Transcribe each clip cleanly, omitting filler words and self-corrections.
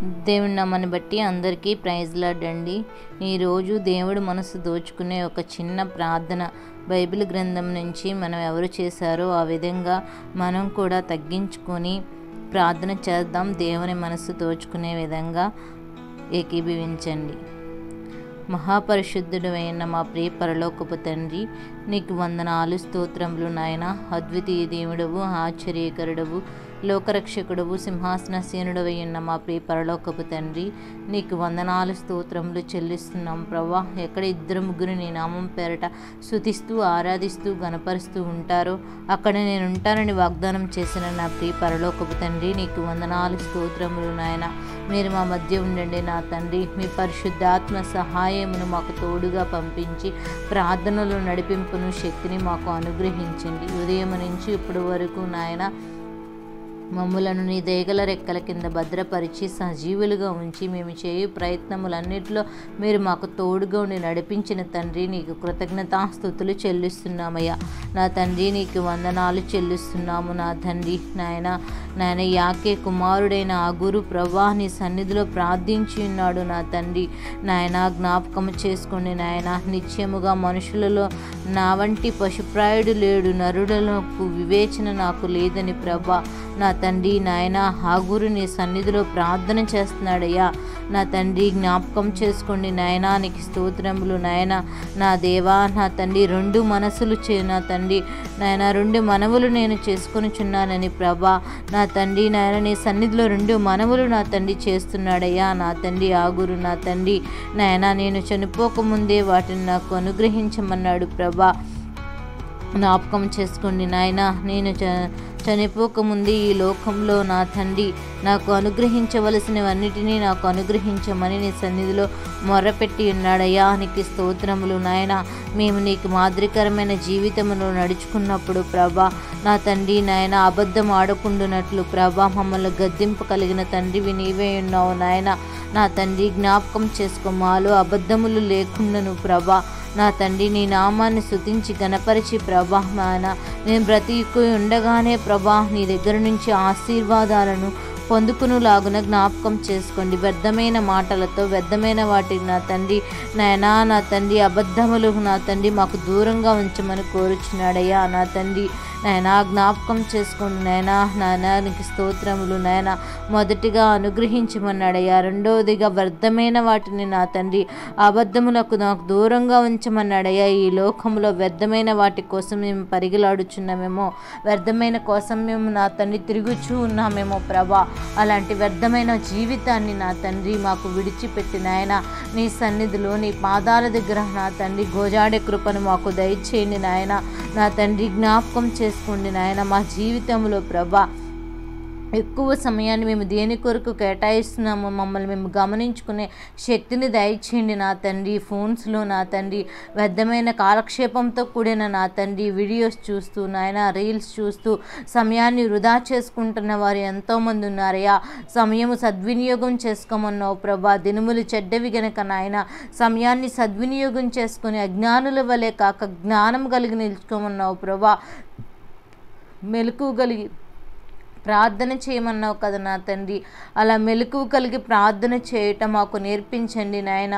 దేవుని నామాన్ని బట్టి అందరికీ ప్రైజ్ లార్డ్ అండి. ఈరోజు దేవుడు మనసు దోచుకునే ఒక చిన్న ప్రార్థన బైబిల్ గ్రంథం నుంచి మనం ఎవరు చేశారో ఆ విధంగా మనం కూడా తగ్గించుకొని ప్రార్థన చేద్దాం. దేవుని మనసు దోచుకునే విధంగా ఏకీభవించండి. మహాపరిశుద్ధుడు అయిన మా ప్రియ పరలోకపు తండ్రి, నీకు వందనాలు స్తోత్రములు నాయన. అద్వితీయ దేవుడవు, ఆశ్చర్యకరుడవు, లోకరక్షకుడవు, సింహాసనసేనుడవై ఉన్న మా ప్రియ పరలోకపు తండ్రి, నీకు వందనాలు స్తోత్రములు చెల్లిస్తున్నాం ప్రభా. ఎక్కడ ఇద్దరు ముగ్గురు నీ నామం పేరట స్తుతిస్తూ ఆరాధిస్తూ గణపరుస్తూ ఉంటారో అక్కడ నేను ఉంటానని వాగ్దానం చేసిన నా ప్రియ పరలోకపు తండ్రి, నీకు వందనాలు స్తోత్రములు నాయన. మీరు మా మధ్య ఉండండి నా తండ్రి. మీ పరిశుద్ధాత్మ సహాయమును మాకు తోడుగా పంపించి ప్రార్థనలు నడిపింపును శక్తిని మాకు అనుగ్రహించండి. ఉదయం నుంచి ఇప్పటి వరకు నాయన మమ్ములను నీ దయగల రెక్కల కింద భద్రపరిచి సజీవులుగా ఉంచి మేము చేయు ప్రయత్నములన్నిటిలో మీరు మాకు తోడుగా ఉండి నడిపించిన తండ్రి, నీకు కృతజ్ఞతాస్తుతులు చెల్లిస్తున్నామయ్యా. నా తండ్రి, నీకు వందనాలు చెల్లిస్తున్నాము నా తండ్రి. నాయన యాకే కుమారుడైన ఆ గురు ప్రభా నీ సన్నిధిలో ప్రార్థించి ఉన్నాడు నా తండ్రి. నాయన జ్ఞాపకము చేసుకోండి నాయన. నిత్యముగా మనుషులలో నా వంటి పశుప్రాయుడు లేడు, నరులకు వివేచన నాకు లేదని ప్రభా నా తండ్రి. నాయన ఆ గురు నీ సన్నిధిలో ప్రార్థన చేస్తున్నాడయ్యా నా తండ్రి. జ్ఞాపకం చేసుకోండి నాయన. నీకు స్తోత్రములు నాయన. నా దేవా నా తండ్రి, రెండు మనసులు నా తండ్రి నాయన, రెండు మనవులు నేను చేసుకొనిచున్నానని ప్రభా నా తండ్రి. నాయన నీ సన్నిధిలో రెండు మనవులు నా తండ్రి చేస్తున్నాడయ్యా నా తండ్రి. ఆ గురు నా తండ్రి నాయన, నేను చనిపోకముందే వాటిని నాకు అనుగ్రహించమన్నాడు ప్రభా. జ్ఞాపకం చేసుకోండి నాయన. నేను చనిపోకముందే ఈ లోకంలో నా తండ్రి నాకు అనుగ్రహించవలసినవన్నిటినీ నాకు అనుగ్రహించమని నీ సన్నిధిలో మొర్రపెట్టి ఉన్నాడయ్యా. నీకు స్తోత్రములు నాయన. మేము నీకు మాదిరికరమైన జీవితమును నడుచుకున్నప్పుడు ప్రభా నా తండ్రి నాయన, అబద్ధం ఆడకుండానట్లు ప్రభా మమ్మల్ని గద్దింపు కలిగిన తండ్రివి నీవే ఉన్నావు నాయన. నా తండ్రి జ్ఞాపకం చేసుకో, మాలో అబద్ధములు లేకుండాను ప్రభా నా తండ్రి నీ నామాన్ని స్తుతించి గణపరిచి ప్రభా నాయన నేను బ్రతికి ఉండగానే ప్రభా నీ దగ్గర నుంచి ఆశీర్వాదాలను పొందుకునులాగున జ్ఞాపకం చేసుకోండి. వ్యర్థమైన మాటలతో వ్యర్థమైన వాటికి నా తండ్రి నాయనా నా తండ్రి అబద్ధములు నా తండ్రి మాకు దూరంగా ఉంచమని కోరుచున్నాడయ్యా నా తండ్రి. నాయనా జ్ఞాపకం చేసుకోండి నాయనా. నాయన నీకు స్తోత్రములు నాయన. మొదటిగా అనుగ్రహించమన్నాడయ్యా. రెండవదిగా వ్యర్థమైన వాటిని నా తండ్రి అబద్ధములకు నాకు దూరంగా ఉంచమన్నాడయ్యా. ఈ లోకంలో వ్యర్థమైన వాటి కోసం మేము పరిగెలాడుచున్నామేమో, వ్యర్థమైన కోసం మేము నా తండ్రి తిరుగుచూ ఉన్నామేమో ప్రభా. అలాంటి వ్యర్థమైన జీవితాన్ని నా తండ్రి మాకు విడిచిపెట్టి నాయన నీ సన్నిధిలో నీ పాదాల దగ్గర నా తండ్రి గోజాడే కృపను మాకు దయచేయండి నాయన. నా తండ్రి జ్ఞాపకం చేసుకోండి నాయన. మా జీవితంలో ప్రభా ఎక్కువ సమయాన్ని మేము దేని కొరకు కేటాయిస్తున్నామో మమ్మల్ని మేము గమనించుకునే శక్తిని దయచేయండి నా తండ్రి. ఫోన్స్లో నా తండ్రి వ్యర్థమైన కాలక్షేపంతో కూడిన నా తండ్రి వీడియోస్ చూస్తూ నాయన రీల్స్ చూస్తూ సమయాన్ని వృధా చేసుకుంటున్న వారు ఎంతోమంది ఉన్నారయ్యా. సమయము సద్వినియోగం చేసుకోమన్నావు ప్రభా. దినములు చెడ్డవి గనక నాయన సమయాన్ని సద్వినియోగం చేసుకుని అజ్ఞానుల వలె కాక జ్ఞానం కలిగి నిలుచుకోమన్నావు ప్రభా. మెలకువ కలిగి ప్రార్థన చేయమన్నావు కదా నా తండ్రి. అలా మెలకువ కలిగి ప్రార్థన చేయటం మాకు నేర్పించండి నాయన.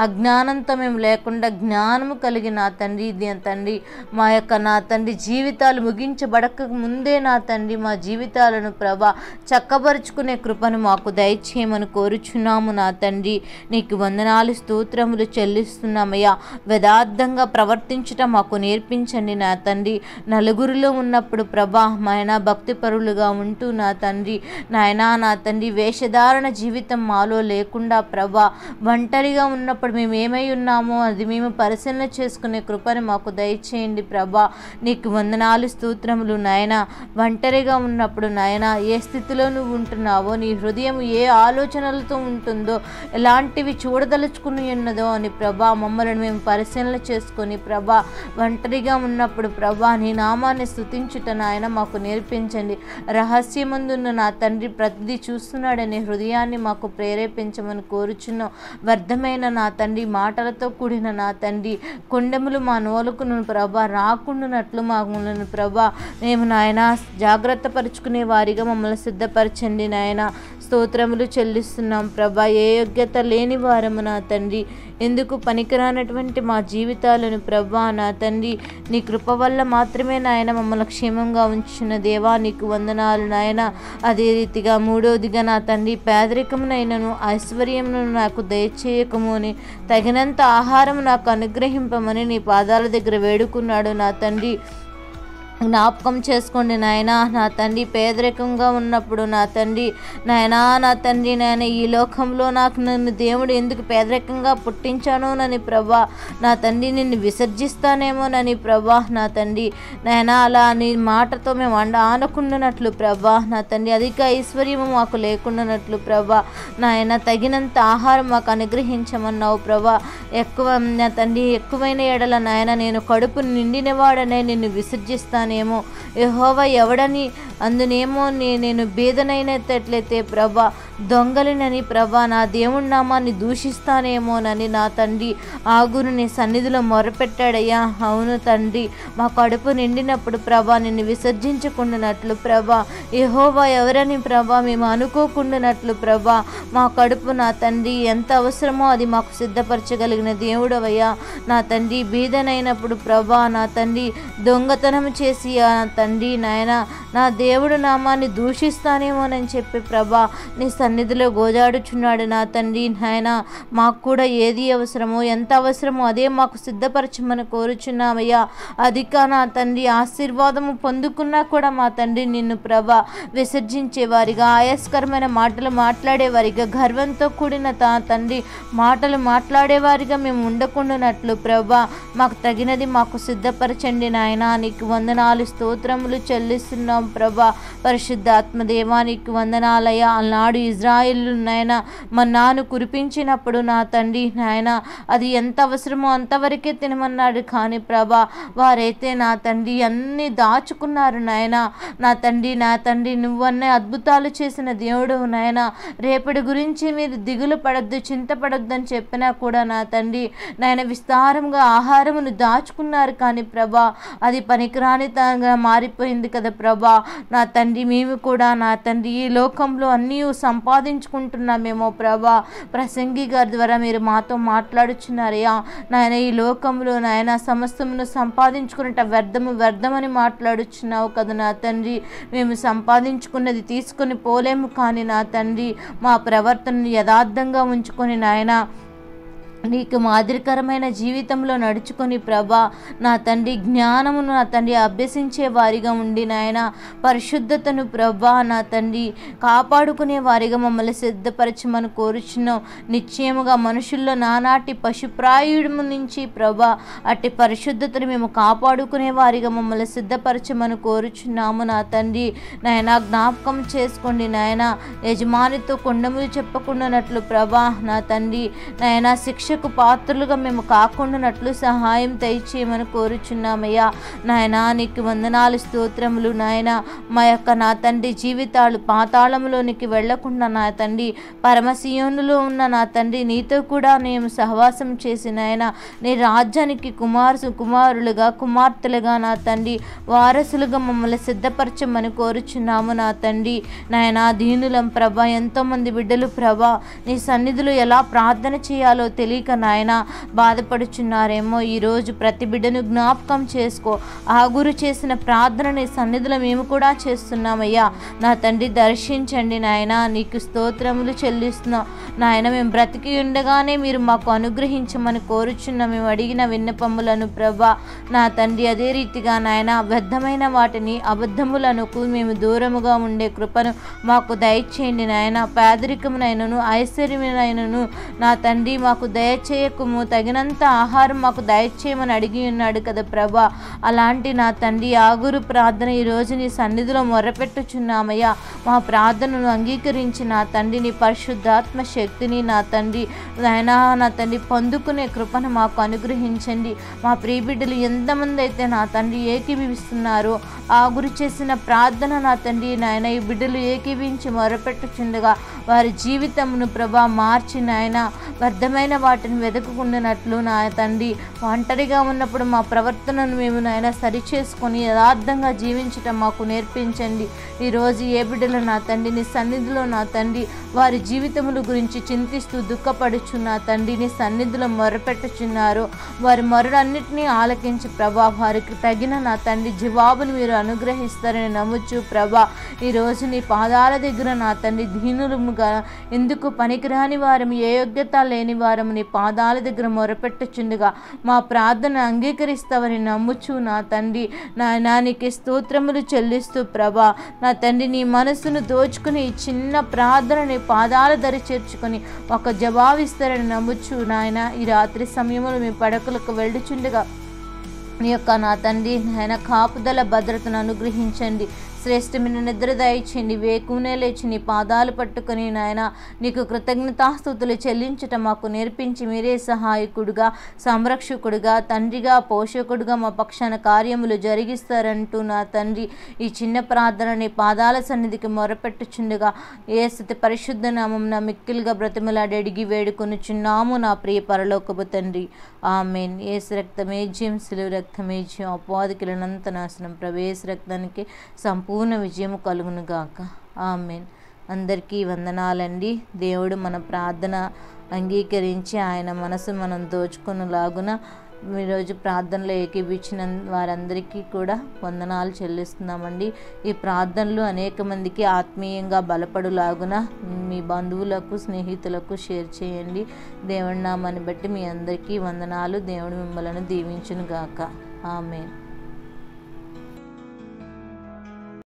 అజ్ఞానంతో మేము లేకుండా జ్ఞానము కలిగి నా తండ్రి తండ్రి మా యొక్క నా తండ్రి జీవితాలు ముగించబడక ముందే నా తండ్రి మా జీవితాలను ప్రభా చక్కబరుచుకునే కృపను మాకు దయచేయమని కోరుచున్నాము నా తండ్రి. నీకు వందనాలు స్తోత్రములు చెల్లిస్తున్నామయ్యా. యథార్థంగా ప్రవర్తించటం మాకు నేర్పించండి నా తండ్రి. నలుగురిలో ఉన్నప్పుడు ప్రభా మాయన భక్తిపరులుగా ఉంటూ నా తండ్రి నాయనా నా తండ్రి వేషధారణ జీవితం మాలో లేకుండా ప్రభా ఒంటరిగా ఉన్నప్పుడు మేము ఏమై ఉన్నామో అది మేము పరిశీలన చేసుకునే కృపను మాకు దయచేయండి ప్రభా. నీకు వందనాలు స్తోత్రములు నాయన. ఒంటరిగా ఉన్నప్పుడు నాయన ఏ స్థితిలో నువ్వు ఉంటున్నావో, నీ హృదయం ఏ ఆలోచనలతో ఉంటుందో, ఎలాంటివి చూడదలుచుకుని ఉన్నదో అని ప్రభా మమ్మల్ని మేము పరిశీలన చేసుకొని ప్రభా ఒంటరిగా ఉన్నప్పుడు ప్రభా నీ నామాన్ని స్తుతించుట నాయన మాకు నేర్పించండి. రహస్య రహస్యమందున్న నా తండ్రి ప్రతిదీ చూస్తున్నాడనే హృదయాన్ని మాకు ప్రేరేపించమని కోరుచున్నాం. వ్యర్థమైన నా తండ్రి మాటలతో కూడిన నా తండ్రి కొండెములు మా నోలుకును ప్రభా రాకుండానట్లు మాకులను ప్రభా మేము నాయన జాగ్రత్త పరుచుకునే వారిగా మమ్మల్ని సిద్ధపరచండి నాయన. స్తోత్రములు చెల్లిస్తున్నాం ప్రభా. ఏ యోగ్యత లేని వారము నా తండ్రి, ఎందుకు పనికిరానటువంటి మా జీవితాలను ప్రభా నా తండ్రి నీ కృప వల్ల మాత్రమే నాయన మమ్మల్ని క్షేమంగా ఉంచిన దేవా నీకు వందనాలు నాయన. అదే రీతిగా మూడవదిగా నా తండ్రి పేదరికమునైనను ఐశ్వర్యమును నాకు దయచేయకము అని తగినంత ఆహారం నాకు అనుగ్రహింపమని నీ పాదాల దగ్గర వేడుకున్నాడు నా తండ్రి. జ్ఞాపకం చేసుకోండి నాయన. నా తండ్రి పేదరికంగా ఉన్నప్పుడు నా తండ్రి నా తండ్రి నాయన ఈ లోకంలో నాకు నన్ను దేవుడు ఎందుకు పేదరికంగా పుట్టించానోనని ప్రభా నా తండ్రి నిన్ను విసర్జిస్తానేమోనని ప్రభా నా తండ్రి నాయన అలా నీ మాటతో మేము ఆనుకుంటున్నట్లు ప్రభా నా తండ్రి అధిక ఐశ్వర్యము మాకు లేకుండానట్లు ప్రభా నాయన తగినంత ఆహారం మాకు అనుగ్రహించమన్నావు ప్రభా. ఎక్కువ నా తండ్రి ఎక్కువైన ఎడల నాయన నేను కడుపు నిండినవాడనే నిన్ను విసర్జిస్తాను ఏమో యెహోవా ఎవడని అందునేమో నేను బీదనైనట్లయితే ప్రభా దొంగలినని ప్రభా నా దేవుడి నామాన్ని దూషిస్తానేమోనని నా తండ్రి ఆగురు నీ సన్నిధిలో మొరపెట్టాడయ్యా. అవును తండ్రి, మా కడుపు నిండినప్పుడు ప్రభా నిన్ను విసర్జించకుండానట్లు ప్రభా యెహోవా ఎవరని ప్రభా మేము అనుకోకుండానట్లు ప్రభా మా కడుపు నా తండ్రి ఎంత అవసరమో అది మాకు సిద్ధపరచగలిగిన దేవుడవయ్యా. నా తండ్రి బీదనైనప్పుడు ప్రభా నా తండ్రి దొంగతనం చేసి నా తండ్రి నాయన నా దేవుడు నామాన్ని దూషిస్తానేమోనని చెప్పి ప్రభా నీ సన్నిధిలో గోజాడుచున్నాడు నా తండ్రి నాయన. మాకు కూడా ఏది అవసరమో ఎంత అవసరమో అదే మాకు సిద్ధపరచమని కోరుచున్నామయ్యా. అధిక నా తండ్రి ఆశీర్వాదము పొందుకున్నా కూడా మా తండ్రి నిన్ను ప్రభా విసర్జించేవారిగా ఆయాస్కరమైన మాటలు మాట్లాడేవారిగా గర్వంతో కూడిన తండ్రి మాటలు మాట్లాడేవారిగా మేము ఉండకుండానట్లు ప్రభా మాకు తగినది మాకు సిద్ధపరచండి నాయన. నీకు వందనాలు స్తోత్రములు చెల్లిస్తున్నాం ప్రభా. పరిశుద్ధాత్మ దేవానికి వందనాలయ్యా. ఆనాడు ఇజ్రాయేలు నాయన మన్నాను కురిపించినప్పుడు నా తండ్రి నాయన అది ఎంత అవసరమో అంతవరకే తినమన్నాడు. కానీ ప్రభా వారైతే నా తండ్రి అన్నీ దాచుకున్నారు నాయన. నా తండ్రి నువ్వన్నీ అద్భుతాలు చేసిన దేవుడు నాయన. రేపటి గురించి మీరు దిగులు పడద్దు చింతపడద్దు అని చెప్పినా కూడా నా తండ్రి నాయన విస్తారంగా ఆహారమును దాచుకున్నారు. కానీ ప్రభా అది పనికిరానితనంగా మారిపోయింది కదా ప్రభా. నా తండ్రి మేము కూడా నా తండ్రి ఈ లోకంలో అన్నీ సంపాదించుకుంటున్నామేమో ప్రభా. ప్రసంగి గారి ద్వారా మీరు మాతో మాట్లాడుచున్నారయ్యా నాయన. ఈ లోకంలో నాయన సమస్తమును సంపాదించుకున్నట్ట వ్యర్థమని మాట్లాడుచున్నావు కదా నా తండ్రి. మేము సంపాదించుకున్నది తీసుకొని పోలేము. కానీ నా తండ్రి మా ప్రవర్తనను యథార్థంగా ఉంచుకొని నాయన నీకు మాదిరికరమైన జీవితంలో నడుచుకొని ప్రభా నా తండ్రి జ్ఞానమును నా తండ్రి అభ్యసించే వారిగా ఉండి నాయన పరిశుద్ధతను ప్రభా నా తండ్రి కాపాడుకునే వారిగా మమ్మల్ని సిద్ధపరచమని కోరుచున్నాం. నిశ్చయముగా మనుషుల్లో నానాటి పశుప్రాయుడు నుంచి ప్రభా అట్టి పరిశుద్ధతను మేము కాపాడుకునే వారిగా మమ్మల్ని సిద్ధపరచమని కోరుచున్నాము నా తండ్రి నాయన. జ్ఞాపకం చేసుకోండి నాయన. యజమానితో కొండములు చెప్పకుండానట్లు ప్రభా నా తండ్రి నాయన శిక్షకు పాత్రలుగా మేము కాకుండానట్లు సహాయం దయచేయమని కోరుచున్నామయ్యా నాయన. నీకు వందనాలు స్తోత్రములు నాయన. మా యొక్క నా తండ్రి జీవితాలు పాతాళంలోనికి వెళ్లకుండా నా తండ్రి పరమశియోనులో ఉన్న నా తండ్రి నీతో కూడా మేము సహవాసం చేసి నాయన నీ రాజ్యానికి కుమారులుగా కుమార్తెలుగా నా తండ్రి వారసులుగా మమ్మల్ని సిద్ధపరచమని కోరుచున్నాము నా తండ్రి నాయన. దీనులం ప్రభా ఎంతోమంది బిడ్డలు ప్రభా నీ సన్నిధిలో ఎలా ప్రార్థన చేయాలో తెలియక నాయన బాధపడుచున్నారేమో. ఈరోజు ప్రతి బిడ్డను జ్ఞాపకం చేసుకో. ఆ గురు చేసిన ప్రార్థన నీ సన్నిధిలో మేము కూడా చేస్తున్నామయ్యా నా తండ్రి. దర్శించండి నాయన. నీకు స్తోత్రములు చెల్లిస్తున్నాం నాయన. మేము బ్రతికి ఉండగానే మీరు మాకు అనుగ్రహించమని కోరుచున్నాం మేము అడిగిన విన్నపములను ప్రభా నా తండ్రి. అదే రీతిగా నాయన వ్యర్థమైన వాటిని అబద్ధములను మేము దూరముగా ఉండే కృపను మాకు దయచేయండి నాయన. పేదరికమునైనను ఐశ్వర్యమునైనను నా తండ్రి మాకు దయ దయచేయకుము, తగినంత ఆహారం మాకు దయచేయమని అడిగి ఉన్నాడు కదా ప్రభా. అలాంటి నా తండ్రి ఆగురు ప్రార్థన ఈరోజు నీ సన్నిధిలో మొర్రపెట్టుచున్నామయ్యా. మా ప్రార్థనను అంగీకరించి నా తండ్రి నీ పరిశుద్ధాత్మ శక్తిని నా తండ్రి నాయనా నా తండ్రి పొందుకునే కృపను మాకు అనుగ్రహించండి. మా ప్రియబిడ్డలు ఎంతమంది అయితే నా తండ్రి ఏకీభవిస్తున్నారో ఆ గురి చేసిన ప్రార్థన నా తండ్రి నాయన ఈ బిడ్డలు ఏకీభించి మొరపెట్టుచుండగా వారి జీవితమును ప్రభా మార్చి నాయన వ్యర్థమైన వాటిని వెతుకుకుంటున్నట్లు నా తండ్రి ఒంటరిగా ఉన్నప్పుడు మా ప్రవర్తనను మేము నాయన సరిచేసుకొని యథార్థంగా జీవించటం మాకు నేర్పించండి. ఈరోజు ఏ బిడ్డలు నా తండ్రి నీ సన్నిధిలో నా తండ్రి వారి జీవితముల గురించి చింతిస్తూ దుఃఖపడుచు నా తండ్రి నీ సన్నిధిలో మొరపెట్టుచున్నారు, వారి మొరలన్నిటినీ ఆలకించి ప్రభా వారికి తగిన నా తండ్రి జవాబును మీరు అనుగ్రహిస్తారని నమ్ముచు ప్రభా ఈరోజు నీ పాదాల దగ్గర నా తండ్రి దీనులముగా ఎందుకు పనికిరాని వారము ఏ యోగ్యత లేని వారము నీ పాదాల దగ్గర మొరపెట్టుచుండగా మా ప్రార్థన అంగీకరిస్తావని నమ్ముచు నా తండ్రి నీకు స్తోత్రములు చెల్లిస్తూ ప్రభా నా తండ్రి నీ మనసును దోచుకుని ఈ చిన్న ప్రార్థన నీ పాదాల దరి చేర్చుకొని ఒక జవాబు ఇస్తారని నమ్ముచు నాయన ఈ రాత్రి సమయంలో మీ పడకలకు వెళ్ళుచుండగా నీ యొక్క నా తండ్రి నాయన కాపుదల భద్రతను అనుగ్రహించండి. శ్రేష్టమైన నిద్ర దయచేయండి. వేకునే లేచి నీ పాదాలు పట్టుకొని నాయన నీకు కృతజ్ఞతాస్తుతులు చెల్లించటం మాకు నేర్పించి మీరే సహాయకుడుగా సంరక్షకుడుగా తండ్రిగా పోషకుడుగా మా పక్షాన కార్యములు జరిగిస్తారంటూ నా తండ్రి ఈ చిన్న ప్రార్థన నీ పాదాల సన్నిధికి మొరపెట్టుచుండగా యేసు పరిశుద్ధ నామం నా మిక్కిలుగా బ్రతిమలాడి అడిగి వేడుకొనుచున్నాము నా ప్రియ పరలోకపు తండ్రి. ఆమేన్. యేసు రక్తమే జయం, సిలువ రక్తమే జయం, అపవాదికులనంత నాశనం. ప్రవేశ రక్తానికి పూర్ణ విజయము కలుగును గాక. ఆమేన్. అందరికీ వందనాలండి. దేవుడు మన ప్రార్థన అంగీకరించి ఆయన మనసు మనం దోచుకునేలాగున ఈరోజు ప్రార్థనలో ఏకీభించిన వారందరికీ కూడా వందనాలు చెల్లిస్తున్నామండి. ఈ ప్రార్థనలు అనేక మందికి ఆత్మీయంగా బలపడులాగున మీ బంధువులకు స్నేహితులకు షేర్ చేయండి. దేవుడి నామాన్ని బట్టి మీ అందరికీ వందనాలు. దేవుడు మిమ్మల్ని దీవించును గాక. ఆమేన్.